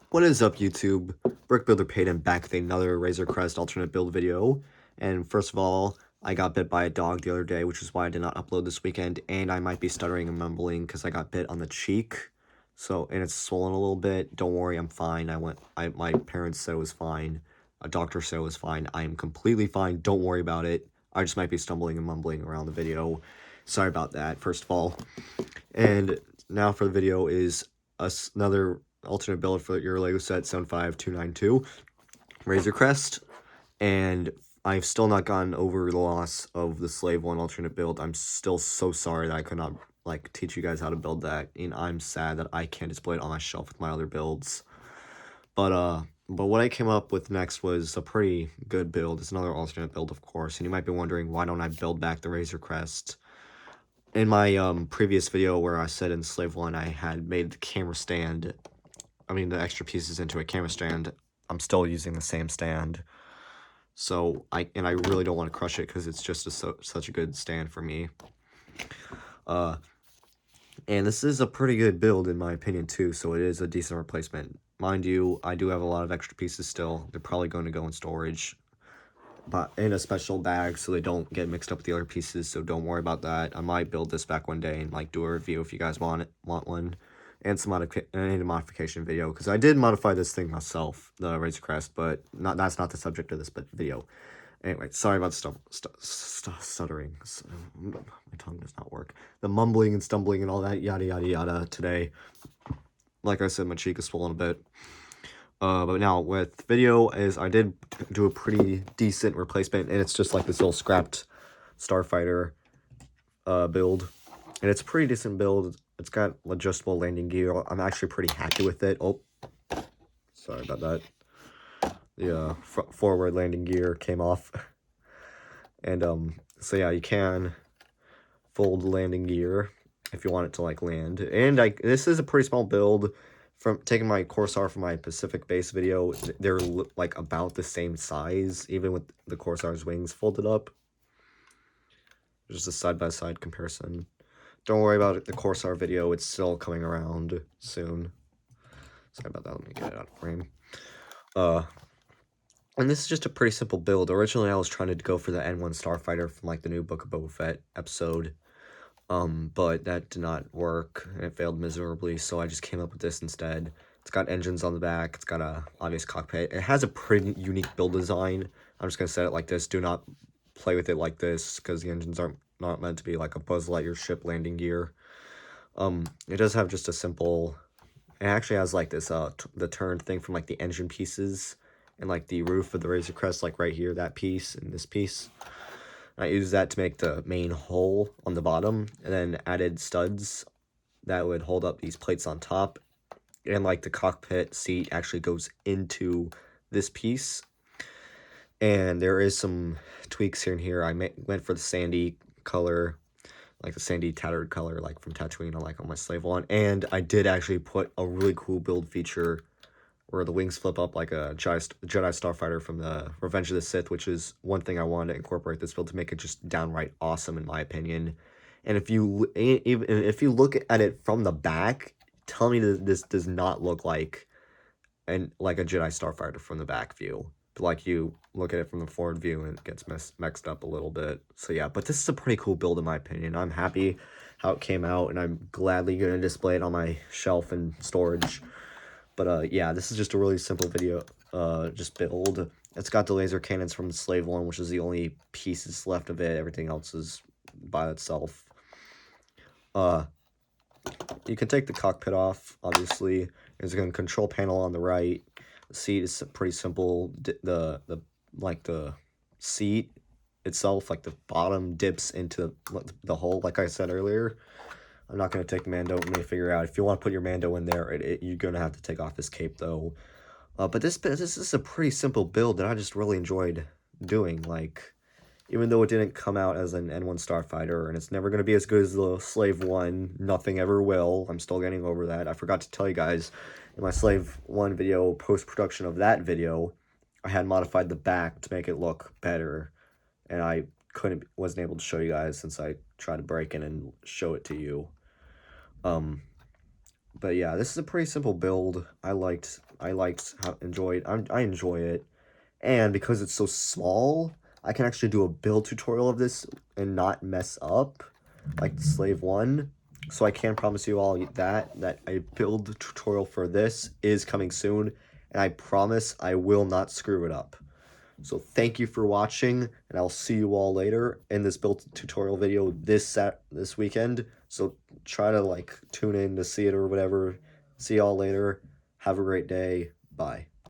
What is up, YouTube? Brick Builder Payton back with another Razor Crest alternate build video. And first of all, I got bit by a dog the other day, which is why I did not upload this weekend. And I might be stuttering and mumbling because I got bit on the cheek. And it's swollen a little bit. Don't worry, I'm fine. My parents said it was fine. A doctor said it was fine. I am completely fine. Don't worry about it. I just might be stumbling and mumbling around the video. Sorry about that, first of all. And now for the video is another alternate build for your Lego set 75292 Razor Crest. And I've still not gotten over the loss of the Slave 1 alternate build. I'm still so sorry that I could not teach you guys how to build that, and I'm sad that I can't display it on my shelf with my other builds. But what I came up with next was a pretty good build. It's another alternate build, of course, and you might be wondering, why don't I build back the Razor Crest? In my previous video where I said in Slave 1 I had made the camera stand, the extra pieces into a camera stand, I'm still using the same stand. So I really don't want to crush it because it's just such a good stand for me. And this is a pretty good build in my opinion too, so it is a decent replacement. Mind you, I do have a lot of extra pieces still. They're probably going to go in storage, but in a special bag so they don't get mixed up with the other pieces, so don't worry about that. I might build this back one day and do a review if you guys want one, and a modification video, because I did modify this thing myself, the Razor Crest, but that's not the subject of this video. Anyway, sorry about stuttering. My tongue does not work. The mumbling and stumbling and all that yada yada yada today. Like I said, my cheek is swollen a bit. But now with video is I did do a pretty decent replacement, and it's just like this little scrapped starfighter build, and it's a pretty decent build. It's got adjustable landing gear. I'm actually pretty happy with it. Oh, sorry about that. The forward landing gear came off. And so yeah, you can fold the landing gear if you want it to land. And this is a pretty small build. From taking my Corsair from my Pacific base video, they're about the same size, even with the Corsair's wings folded up. Just a side-by-side comparison. Don't worry about it, the Corsair video, it's still coming around soon. Sorry about that, let me get it out of frame. And this is just a pretty simple build. Originally, I was trying to go for the N1 Starfighter from the new Book of Boba Fett episode. But that did not work, and it failed miserably, so I just came up with this instead. It's got engines on the back, it's got a obvious cockpit. It has a pretty unique build design. I'm just gonna set it like this. Do not play with it like this, because the engines aren't not meant to be like a Buzz Lightyear ship landing gear. It does have just a simple... It actually has this, the turn thing from the engine pieces, and the roof of the Razor Crest, right here, that piece, and this piece. I used that to make the main hole on the bottom, and then added studs that would hold up these plates on top. And the cockpit seat actually goes into this piece. And there is some tweaks here and here. I went for the sandy color, the sandy tattered color, from Tatooine, on my Slave 1. And I did actually put a really cool build feature where the wings flip up like a Jedi starfighter from the Revenge of the Sith, which is one thing I wanted to incorporate this build to make it just downright awesome in my opinion. And if you look at it from the back, tell me that this does not look like a Jedi starfighter from the back view. But you look at it from the forward view and it gets mixed up a little bit. So yeah, but this is a pretty cool build in my opinion. I'm happy how it came out, and I'm gladly going to display it on my shelf and storage. But yeah, this is just a really simple video, just build. It's got the laser cannons from the Slave 1, which is the only pieces left of it. Everything else is by itself. You can take the cockpit off, obviously. There's a control panel on the right. The seat is pretty simple. The seat itself, the bottom dips into the hole, like I said earlier. I'm not going to take Mando. I'm going to figure out if you want to put your Mando in there, you're going to have to take off his cape, though. But this is a pretty simple build that I just really enjoyed doing. Even though it didn't come out as an N1 Starfighter, and it's never going to be as good as the Slave 1, nothing ever will. I'm still getting over that. I forgot to tell you guys, in my Slave 1 video, post-production of that video, I had modified the back to make it look better, and I wasn't able to show you guys since I tried to break in and show it to you. But yeah, this is a pretty simple build. I enjoy it. And because it's so small, I can actually do a build tutorial of this and not mess up, like Slave 1. So I can promise you all that a build tutorial for this is coming soon, and I promise I will not screw it up. So thank you for watching, and I'll see you all later in this build tutorial video this weekend. So try to like tune in to see it or whatever. See y'all later. Have a great day. Bye.